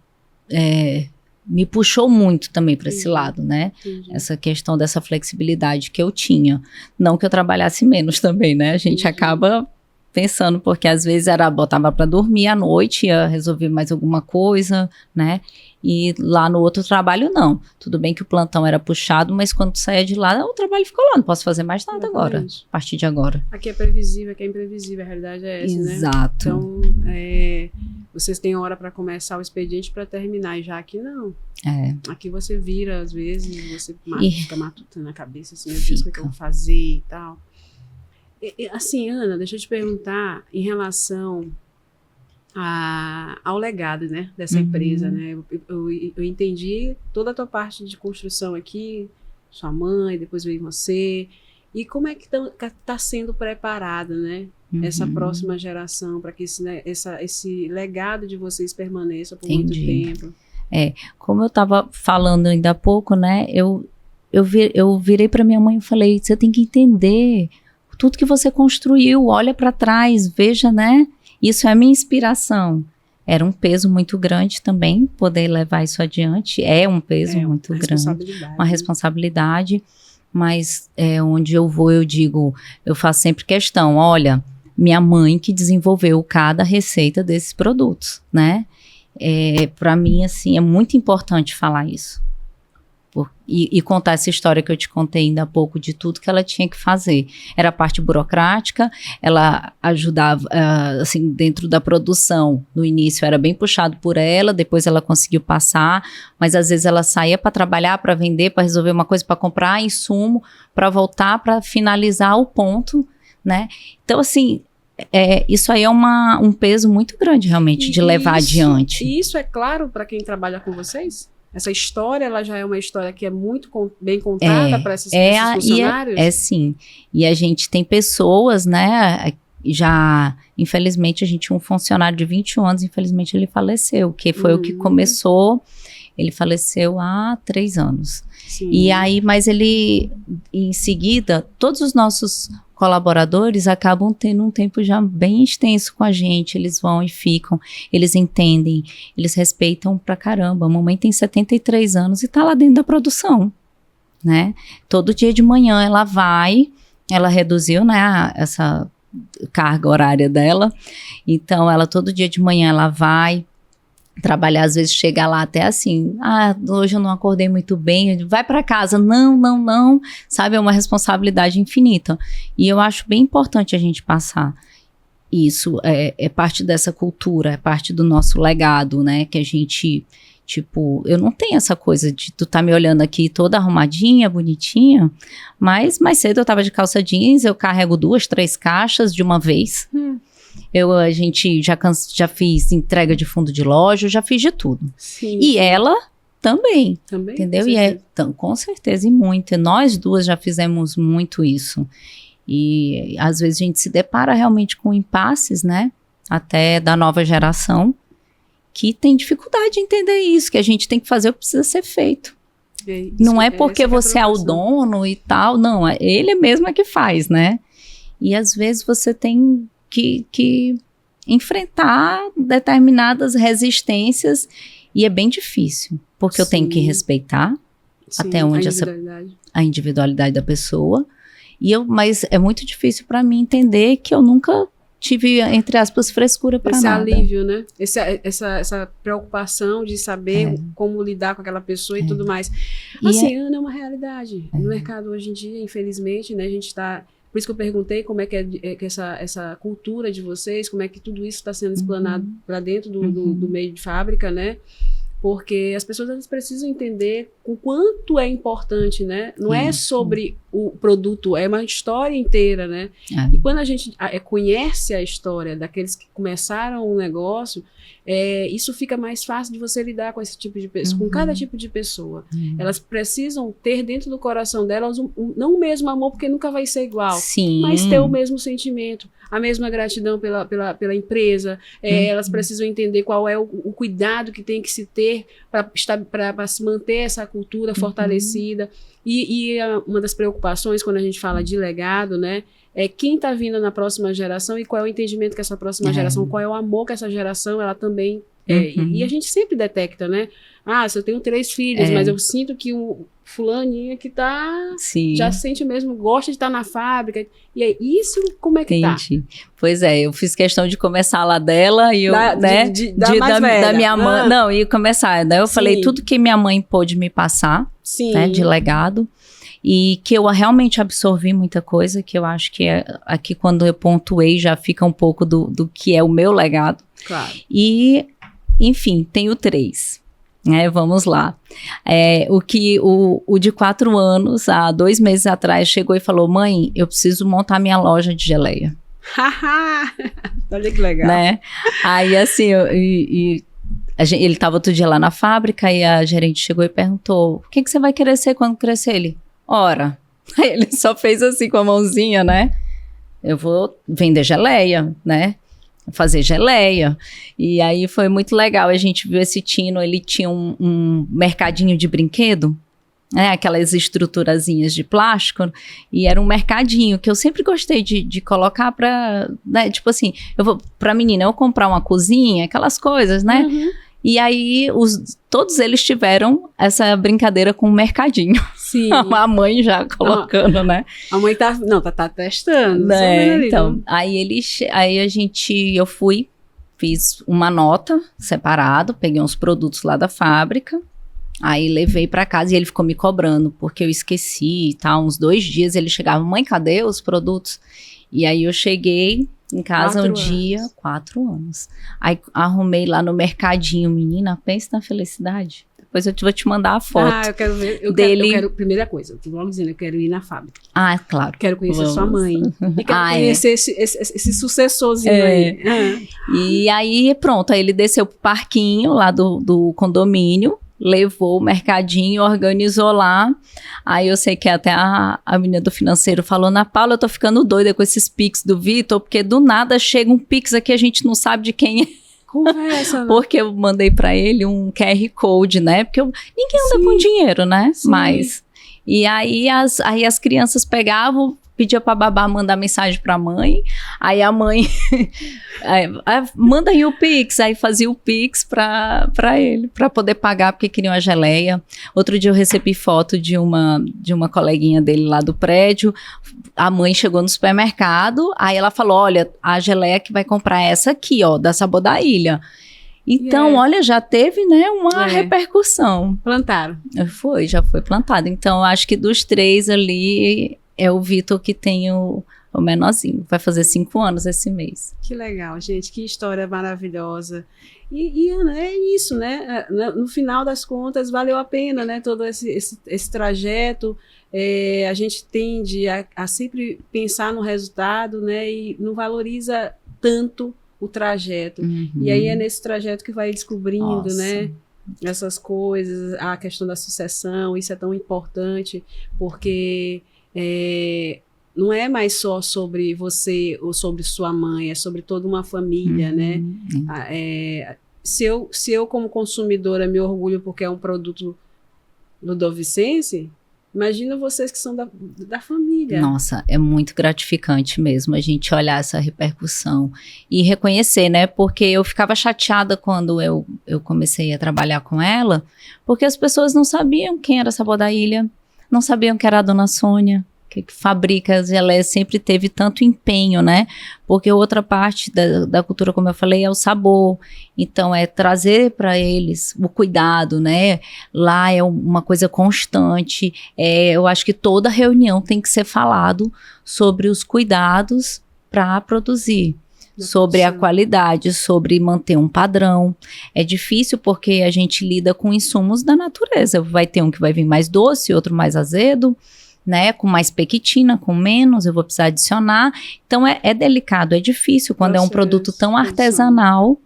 puxou muito também para esse lado, né? Essa questão dessa flexibilidade que eu tinha. Não que eu trabalhasse menos também, né? A gente acaba pensando, porque às vezes botava para dormir à noite, ia resolver mais alguma coisa, né? E lá no outro trabalho, não. Tudo bem que o plantão era puxado, mas quando saía de lá, o trabalho ficou lá. Não posso fazer mais nada agora, a partir de agora. Aqui é previsível, aqui é imprevisível. A realidade é essa, né? Exato. Então, vocês têm hora para começar o expediente para terminar. E já aqui, não. Aqui você vira, às vezes, você fica matutando na cabeça, assim, meu Deus, o que eu vou fazer e tal. Assim, Ana, deixa eu te perguntar em relação ao legado, né, dessa empresa, né? Eu entendi toda a tua parte de construção aqui, sua mãe, depois veio você, e como é que tá sendo preparada, né, essa próxima geração para que esse legado de vocês permaneça por muito tempo? Como eu estava falando ainda há pouco, né, eu virei para minha mãe e falei, você tem que entender tudo que você construiu, olha para trás, veja, né? Isso é a minha inspiração. Era um peso muito grande também, poder levar isso adiante. É um peso muito grande. Uma responsabilidade. Mas onde eu vou, eu faço sempre questão, olha, minha mãe que desenvolveu cada receita desses produtos, né? Para mim, assim, é muito importante falar isso. E contar essa história que eu te contei ainda há pouco de tudo que ela tinha que fazer. Era a parte burocrática, ela ajudava, assim, dentro da produção. No início era bem puxado por ela, depois ela conseguiu passar, mas às vezes ela saía para trabalhar, para vender, para resolver uma coisa, para comprar insumo, para voltar, para finalizar o ponto, né? Então, assim, isso aí é um peso muito grande, realmente, de levar adiante. E isso é claro para quem trabalha com vocês? Essa história, ela já é uma história que é muito bem contada para esses funcionários? Sim. E a gente tem pessoas, né, já, infelizmente, a gente tinha um funcionário de 21 anos, infelizmente ele faleceu, que foi o que começou, ele faleceu há 3 anos. Sim. E aí, mas ele, em seguida, todos os nossos colaboradores acabam tendo um tempo já bem extenso com a gente, eles vão e ficam, eles entendem, eles respeitam pra caramba. A mamãe tem 73 anos e tá lá dentro da produção, né? Todo dia de manhã ela vai, ela reduziu, né, essa carga horária dela, então ela todo dia de manhã ela vai trabalhar, às vezes chega lá até assim, hoje eu não acordei muito bem, vai para casa, não, sabe, é uma responsabilidade infinita, e eu acho bem importante a gente passar isso, é parte dessa cultura, é parte do nosso legado, né, que a gente, tipo, eu não tenho essa coisa de tu tá me olhando aqui toda arrumadinha, bonitinha, mas mais cedo eu tava de calça jeans, eu carrego 2, 3 caixas de uma vez, a gente já fiz entrega de fundo de loja, já fiz de tudo. Sim. E ela também, entendeu? Com certeza, e muito. E nós duas já fizemos muito isso. E às vezes a gente se depara realmente com impasses, né? Até da nova geração, que tem dificuldade de entender isso, que a gente tem que fazer o que precisa ser feito. Não é porque você é o dono e tal, não, ele mesmo é que faz, né? E às vezes você tem que enfrentar determinadas resistências e é bem difícil, porque eu tenho que respeitar até onde a individualidade da pessoa, mas é muito difícil para mim entender que eu nunca tive, entre aspas, frescura para nada. Esse alívio, né? Essa preocupação de saber como lidar com aquela pessoa e tudo mais. Assim, Ana, é uma realidade. No mercado hoje em dia, infelizmente, né, a gente está... Por isso que eu perguntei como é que essa cultura de vocês, como é que tudo isso está sendo explanado para dentro do meio de fábrica, né? Porque as pessoas elas precisam entender o quanto é importante, né? Não é sobre o produto, é uma história inteira, né? E quando a gente conhece a história daqueles que começaram o negócio, isso fica mais fácil de você lidar com esse tipo de pessoa, com cada tipo de pessoa. Elas precisam ter dentro do coração delas não o mesmo amor, porque nunca vai ser igual, mas ter o mesmo sentimento, a mesma gratidão pela empresa. Elas precisam entender qual é o cuidado que tem que se ter para se manter essa cultura fortalecida. E uma das preocupações quando a gente fala de legado, né, é quem está vindo na próxima geração e qual é o entendimento que essa próxima geração, qual é o amor que essa geração ela também e a gente sempre detecta, né? Se eu tenho 3 filhos, mas eu sinto que o fulaninha que tá já sente mesmo, gosta de estar na fábrica. E é isso, como é que tá? Pois eu fiz questão de começar lá dela e eu, da minha mãe, não, e começar, daí eu falei tudo que minha mãe pôde me passar, né, de legado. E que eu realmente absorvi muita coisa, que eu acho que aqui quando eu pontuei já fica um pouco do que é o meu legado. Claro. E, enfim, tenho 3. Vamos lá. O de 4 anos, há 2 meses atrás, chegou e falou: mãe, eu preciso montar minha loja de geleia. Olha que legal. Né? Aí assim, ele estava outro dia lá na fábrica e a gerente chegou e perguntou: o que você vai querer ser quando crescer? Ele: ora. Aí ele só fez assim com a mãozinha, né? Eu vou vender geleia, né? Fazer geleia. E aí foi muito legal. A gente viu esse Tino, ele tinha um mercadinho de brinquedo, né? Aquelas estruturazinhas de plástico, e era um mercadinho que eu sempre gostei de colocar pra, né? Tipo assim, eu vou pra menina, eu comprar uma cozinha, aquelas coisas, né? E aí, todos eles tiveram essa brincadeira com o mercadinho. A mãe já colocando, né? A mãe tá testando. Então, eu fui, fiz uma nota separado, peguei uns produtos lá da fábrica, Aí levei pra casa e ele ficou me cobrando, porque eu esqueci e tal. Uns 2 dias ele chegava, mãe, cadê os produtos? E aí eu cheguei em casa 4 anos. Aí arrumei lá no mercadinho, menina, pensa na felicidade. Depois eu vou te mandar a foto. Eu quero ver. Primeira coisa, eu tô logo dizendo, eu quero ir na fábrica. Claro. Quero conhecer sua mãe. E quero conhecer esse sucessorzinho aí. E aí, pronto, aí ele desceu pro parquinho lá do condomínio, levou o mercadinho, organizou lá. Aí eu sei que até a menina do financeiro falou, Ana Paula, eu tô ficando doida com esses Pix do Vitor, porque do nada chega um Pix aqui, a gente não sabe de quem é. Conversa, né? Porque eu mandei pra ele um QR Code, né? Porque ninguém anda com dinheiro, né? Sim. Mas... E aí as crianças pegavam, pedia pra babá mandar mensagem pra mãe, aí a mãe manda aí o Pix, aí fazia o Pix pra ele, pra poder pagar, porque queriam a geleia. Outro dia eu recebi foto de uma coleguinha dele lá do prédio, a mãe chegou no supermercado, aí ela falou, olha, a geleia que vai comprar é essa aqui, ó, da Sabor da Ilha. Então, olha, já teve, né, uma repercussão. Plantaram. Já foi plantado. Então, eu acho que dos 3 ali, é o Vitor que tem o menorzinho. Vai fazer 5 anos esse mês. Que legal, gente. Que história maravilhosa. E Ana, é isso, né? No final das contas, valeu a pena, né? Todo esse trajeto. A gente tende a sempre pensar no resultado, né? E não valoriza tanto o trajeto. E aí é nesse trajeto que vai descobrindo, né? Essas coisas, a questão da sucessão, isso é tão importante, porque não é mais só sobre você ou sobre sua mãe, é sobre toda uma família, né? Se eu, como consumidora, me orgulho porque é um produto ludovicense, imagina vocês que são da família. Nossa, é muito gratificante mesmo a gente olhar essa repercussão e reconhecer, né? Porque eu ficava chateada quando eu comecei a trabalhar com ela, porque as pessoas não sabiam quem era Sabor da Ilha, não sabiam que era a Dona Sônia, que fabrica as geleias, sempre teve tanto empenho, né? Porque outra parte da cultura, como eu falei, é o sabor. Então, é trazer para eles o cuidado, né? Lá é uma coisa constante. Eu acho que toda reunião tem que ser falado sobre os cuidados para produzir. Sobre a qualidade, sobre manter um padrão. É difícil porque a gente lida com insumos da natureza. Vai ter um que vai vir mais doce, outro mais azedo, né, com mais pectina, com menos, eu vou precisar adicionar. Então é delicado, é difícil quando é um produto tão artesanal,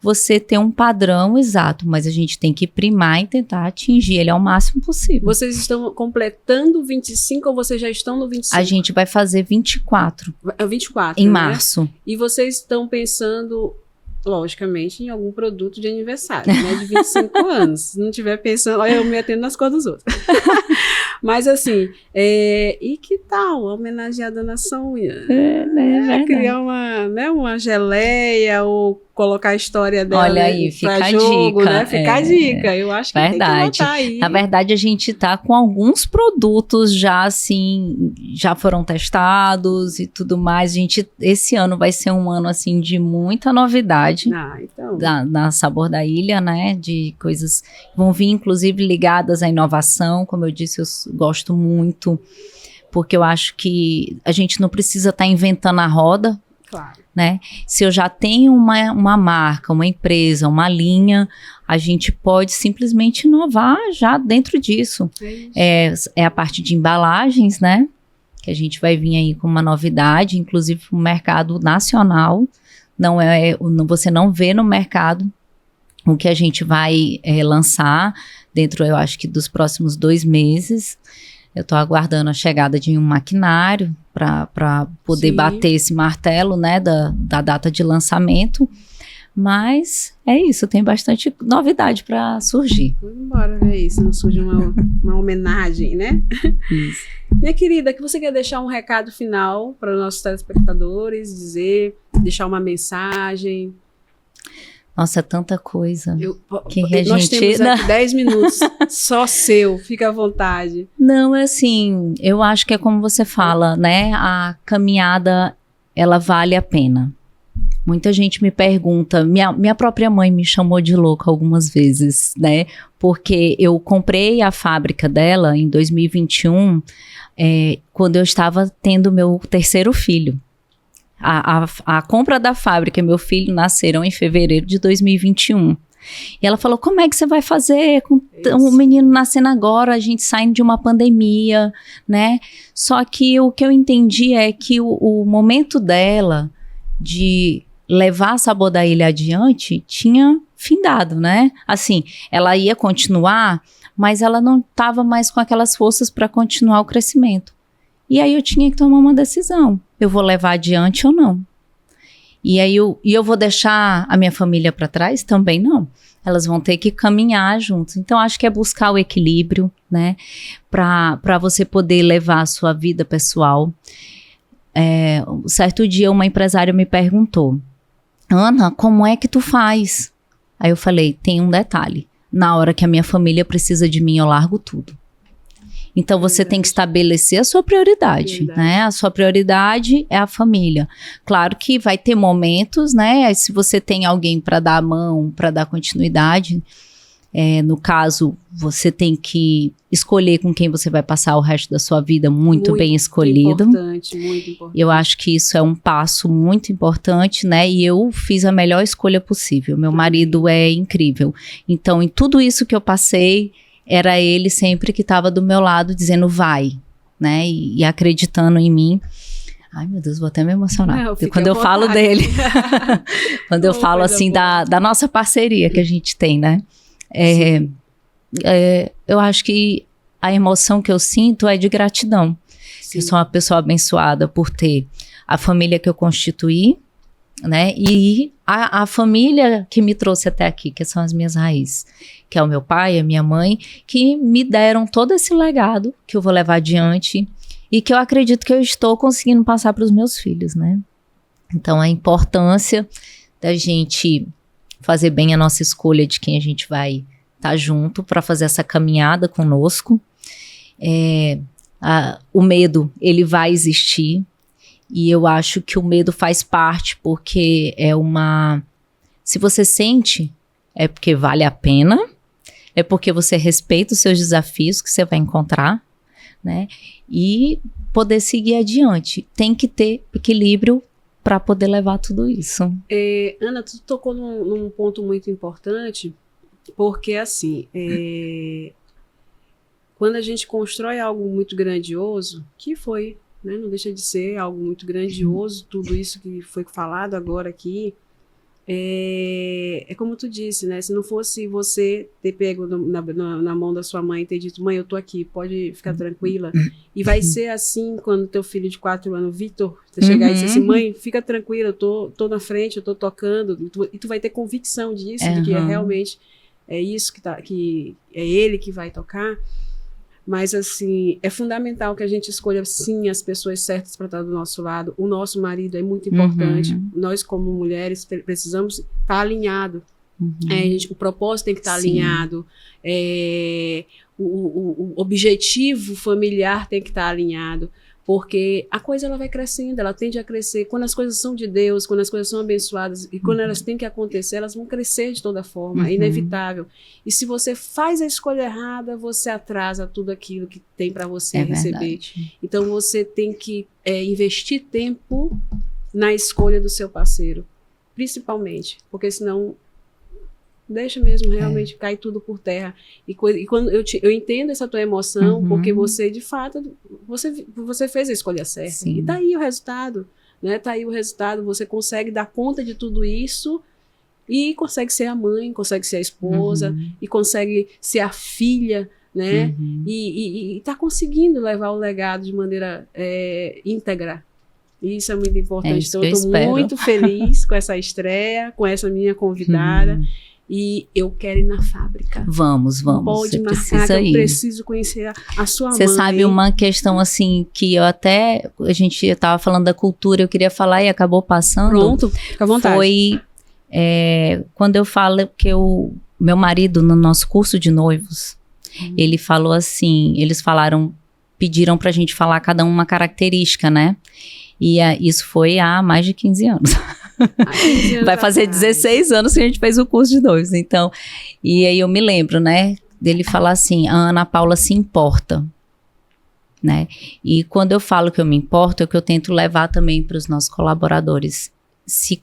você ter um padrão exato, mas a gente tem que primar e tentar atingir ele ao máximo possível. Vocês estão completando 25 ou vocês já estão no 25? A gente vai fazer 24. 24, em né? março. E vocês estão pensando, logicamente, em algum produto de aniversário, né, de 25 anos. Se não estiver pensando, olha, eu me atendo nas cores dos outros. Mas assim, e que tal homenagear a Dona Sônia? Criar uma geleia ou colocar a história dela. Olha aí, fica a jogo, dica. Né? Fica a dica. Eu acho que tem que botar aí. Na verdade, a gente tá com alguns produtos já assim, já foram testados e tudo mais. Esse ano vai ser um ano assim de muita novidade. Então. Na Sabor da Ilha, né? De coisas que vão vir, inclusive, ligadas à inovação. Como eu disse, eu gosto muito, porque eu acho que a gente não precisa estar inventando a roda. Claro. Né? Se eu já tenho uma marca, uma empresa, uma linha, a gente pode simplesmente inovar já dentro disso. É a parte de embalagens, né? Que a gente vai vir aí com uma novidade, inclusive para o mercado nacional. Você não vê no mercado o que a gente vai lançar dentro, eu acho que dos próximos 2 meses. Eu estou aguardando a chegada de um maquinário para poder bater esse martelo, né, da data de lançamento. Mas é isso, tem bastante novidade para surgir. Vamos embora ver isso, não surge uma homenagem, né? Isso. Minha querida, que você quer deixar um recado final para os nossos telespectadores, deixar uma mensagem? Nossa, tanta coisa. Nós temos aqui 10 minutos, só seu, fica à vontade. Não, é assim, eu acho que é como você fala, né? A caminhada, ela vale a pena. Muita gente me pergunta, minha própria mãe me chamou de louca algumas vezes, né? Porque eu comprei a fábrica dela em 2021, quando eu estava tendo meu terceiro filho. A compra da fábrica e meu filho nasceram em fevereiro de 2021. E ela falou, como é que você vai fazer com o menino nascendo agora, a gente saindo de uma pandemia, né? Só que o que eu entendi é que o momento dela de levar a Sabor da Ilha adiante tinha findado, né? Assim, ela ia continuar, mas ela não estava mais com aquelas forças para continuar o crescimento. E aí eu tinha que tomar uma decisão. Eu vou levar adiante ou não? E aí eu vou deixar a minha família para trás? Também não. Elas vão ter que caminhar juntos. Então, acho que é buscar o equilíbrio, né? Para você poder levar a sua vida pessoal. Certo dia, uma empresária me perguntou, Ana, como é que tu faz? Aí eu falei, tem um detalhe. Na hora que a minha família precisa de mim, eu largo tudo. Então, você tem que estabelecer a sua prioridade, né? A sua prioridade é a família. Claro que vai ter momentos, né? Se você tem alguém para dar a mão, para dar continuidade, no caso, você tem que escolher com quem você vai passar o resto da sua vida muito bem escolhido. Muito importante. Eu acho que isso é um passo muito importante, né? E eu fiz a melhor escolha possível. Meu marido é incrível. Então, em tudo isso que eu passei, era ele sempre que estava do meu lado dizendo vai, né? E acreditando em mim. Ai, meu Deus, vou até me emocionar. Quando eu falo dele. Quando eu falo assim da nossa parceria que a gente tem, né? Eu acho que a emoção que eu sinto é de gratidão. Sim. Eu sou uma pessoa abençoada por ter a família que eu constituí, né? E a família que me trouxe até aqui, que são as minhas raízes, que é o meu pai, a minha mãe, que me deram todo esse legado que eu vou levar adiante e que eu acredito que eu estou conseguindo passar para os meus filhos, né? Então, a importância da gente fazer bem a nossa escolha de quem a gente vai estar junto para fazer essa caminhada conosco. O medo, ele vai existir. E eu acho que o medo faz parte, porque se você sente, é porque vale a pena, é porque você respeita os seus desafios que você vai encontrar, né? E poder seguir adiante. Tem que ter equilíbrio para poder levar tudo isso. Ana, tu tocou num ponto muito importante, porque assim, quando a gente constrói algo muito grandioso, que foi... né? Não deixa de ser algo muito grandioso, tudo isso que foi falado agora aqui. É como tu disse, né? Se não fosse você ter pego na mão da sua mãe e ter dito, mãe, eu tô aqui, pode ficar tranquila. E vai ser assim quando teu filho de 4 anos, Vitor, você chegar e dizer assim, mãe, fica tranquila, eu tô na frente, eu tô tocando. E tu vai ter convicção disso, de que realmente é isso que é ele que vai tocar. Mas, assim, é fundamental que a gente escolha, sim, as pessoas certas para estar do nosso lado. O nosso marido é muito importante. Nós, como mulheres, precisamos estar alinhado. O propósito tem que estar alinhado. O objetivo familiar tem que estar alinhado. Porque a coisa ela vai crescendo, ela tende a crescer. Quando as coisas são de Deus, quando as coisas são abençoadas e quando elas têm que acontecer, elas vão crescer de toda forma, é inevitável. E se você faz a escolha errada, você atrasa tudo aquilo que tem para você receber. Verdade. Então você tem que investir tempo na escolha do seu parceiro, principalmente, porque senão deixa mesmo realmente cair tudo por terra. E quando eu entendo essa tua emoção, porque você, de fato, você fez a escolha certa. Sim. E tá aí o resultado, né? Tá aí o resultado, você consegue dar conta de tudo isso e consegue ser a mãe, consegue ser a esposa e consegue ser a filha, né? E tá conseguindo levar o legado de maneira íntegra. Isso é muito importante. Então, eu estou muito feliz com essa estreia, com essa minha convidada. E eu quero ir na fábrica. Vamos. Pode marcar, eu preciso conhecer a sua mãe. Você sabe uma questão assim, que a gente estava falando da cultura, eu queria falar e acabou passando. Pronto, fica à vontade. Foi quando eu falo que meu marido, no nosso curso de noivos, ele falou assim, pediram pra gente falar cada uma característica, né? E isso foi há mais de 15 anos. Vai fazer 16 anos que a gente fez o curso de noivos, então, e aí eu me lembro, né, dele falar assim, a Ana Paula se importa, né, e quando eu falo que eu me importo, é o que eu tento levar também para os nossos colaboradores. Se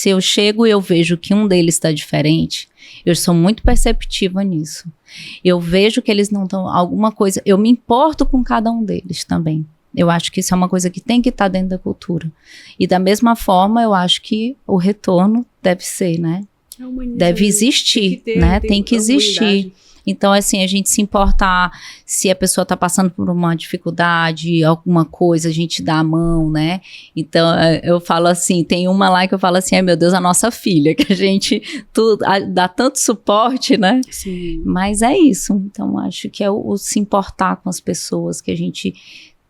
eu chego e eu vejo que um deles está diferente, eu sou muito perceptiva nisso. Eu vejo que eles não estão, alguma coisa, eu me importo com cada um deles também. Eu acho que isso é uma coisa que tem que estar dentro da cultura. E da mesma forma, eu acho que o retorno deve ser, né? Deve existir, né? Tem que existir. Então, assim, a gente se importar se a pessoa está passando por uma dificuldade, alguma coisa, a gente dá a mão, né? Então, eu falo assim, tem uma lá que eu falo assim, ai meu Deus, a nossa filha, que a gente dá tanto suporte, né? Sim. Mas é isso. Então, acho que é o se importar com as pessoas, que a gente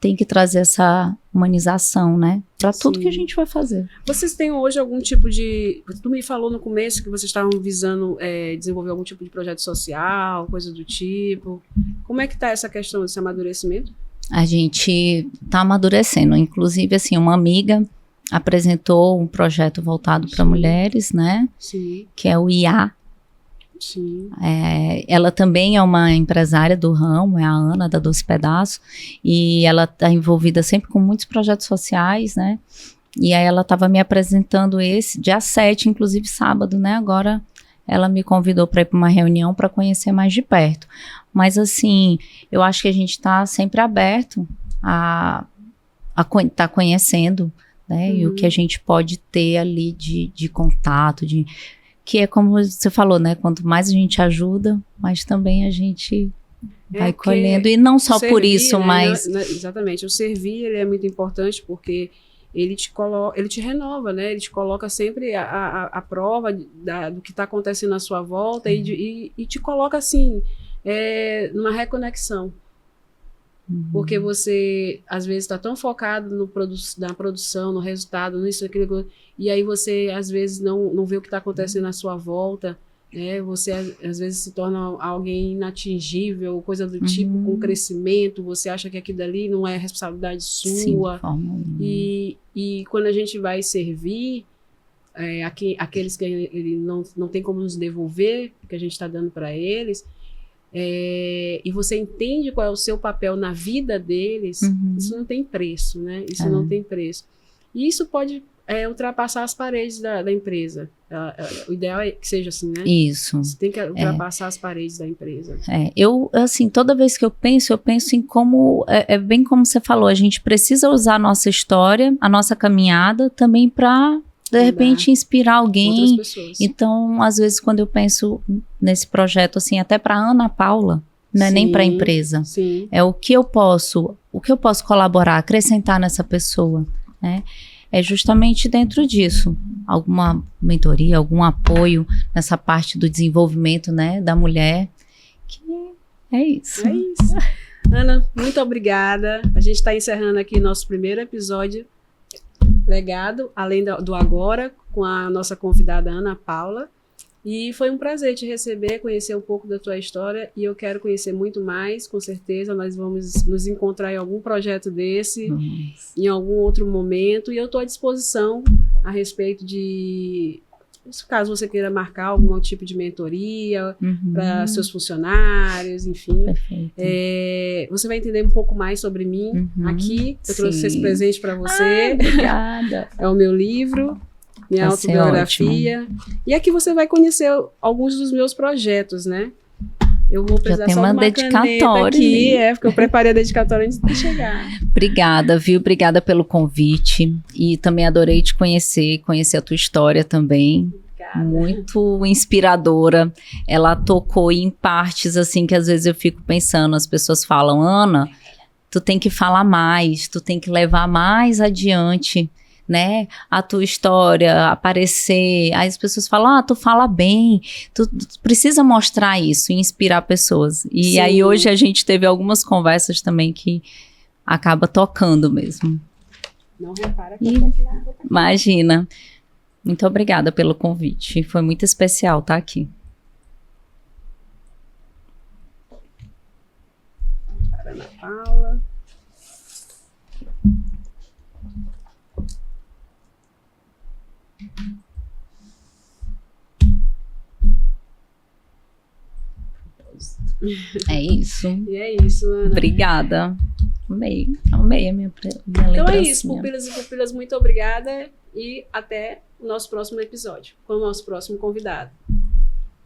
tem que trazer essa humanização, né? Para tudo que a gente vai fazer. Vocês têm hoje algum tipo de... Tu me falou no começo que vocês estavam visando desenvolver algum tipo de projeto social, coisa do tipo. Como é que tá essa questão desse amadurecimento? A gente tá amadurecendo. Inclusive, assim, uma amiga apresentou um projeto voltado para mulheres, né? Sim. Que é o IA. Sim. Ela também é uma empresária do ramo, é a Ana da Doce Pedaço, e ela está envolvida sempre com muitos projetos sociais, né? E aí ela estava me apresentando esse dia 7, inclusive sábado, né? Agora ela me convidou para ir para uma reunião para conhecer mais de perto. Mas assim, eu acho que a gente está sempre aberto a tá conhecendo, né? E o que a gente pode ter ali de contato, que é como você falou, né? Quanto mais a gente ajuda, mais também a gente vai colhendo. E não só servir, por isso, né? mas... Exatamente. O servir, ele é muito importante porque ele te renova, né? Ele te coloca sempre a prova do que está acontecendo à sua volta e te coloca, assim, numa reconexão. Porque você, às vezes, está tão focado na produção, no resultado, nisso, aquilo, e aí você, às vezes, não vê o que está acontecendo à sua volta, né? Você, às vezes, se torna alguém inatingível, coisa do tipo, com crescimento, você acha que aquilo ali não é responsabilidade sua. Sim, e quando a gente vai servir, aqueles que ele não tem como nos devolver, que a gente está dando para eles... e você entende qual é o seu papel na vida deles, isso não tem preço, né? Isso não tem preço. E isso pode ultrapassar as paredes da empresa. O ideal é que seja assim, né? Isso. Você tem que ultrapassar as paredes da empresa. Eu, assim, toda vez que eu penso em como, bem como você falou, a gente precisa usar a nossa história, a nossa caminhada também para... de repente inspirar alguém. Outras pessoas. Então, às vezes, quando eu penso nesse projeto, assim, até para Ana Paula, não é nem para a empresa. Sim. É o que eu posso colaborar, acrescentar nessa pessoa, né? É justamente dentro disso, alguma mentoria, algum apoio nessa parte do desenvolvimento, né, da mulher, que é isso. É isso. Ana, muito obrigada. A gente está encerrando aqui nosso primeiro episódio Legado, além do agora, com a nossa convidada Ana Paula. E foi um prazer te receber, conhecer um pouco da tua história, e eu quero conhecer muito mais, com certeza. Nós vamos nos encontrar em algum projeto desse, em algum outro momento, e eu estou à disposição a respeito de... caso você queira marcar algum tipo de mentoria para seus funcionários, enfim. Você vai entender um pouco mais sobre mim aqui. Eu trouxe esse presente para você. Obrigada. É o meu livro, minha autobiografia. E aqui você vai conhecer alguns dos meus projetos, né? Eu vou precisar só de uma dedicatória aqui, porque eu preparei a dedicatória antes de chegar. Obrigada, viu? Obrigada pelo convite. E também adorei te conhecer a tua história também. Obrigada. Muito inspiradora. Ela tocou em partes, assim, que às vezes eu fico pensando, as pessoas falam, Ana, tu tem que falar mais, tu tem que levar mais adiante, né, a tua história, aparecer. Aí as pessoas falam, tu fala bem, tu precisa mostrar isso, inspirar pessoas. E Sim. Aí hoje a gente teve algumas conversas também que acaba tocando mesmo. Não repara que imagina. Muito obrigada pelo convite, foi muito especial estar aqui. Ana Paula. É isso. E é isso, Ana. Obrigada. Amei a minha Então lembrancinha. é isso, pupilas e pupilas, muito obrigada e até o nosso próximo episódio, com o nosso próximo convidado.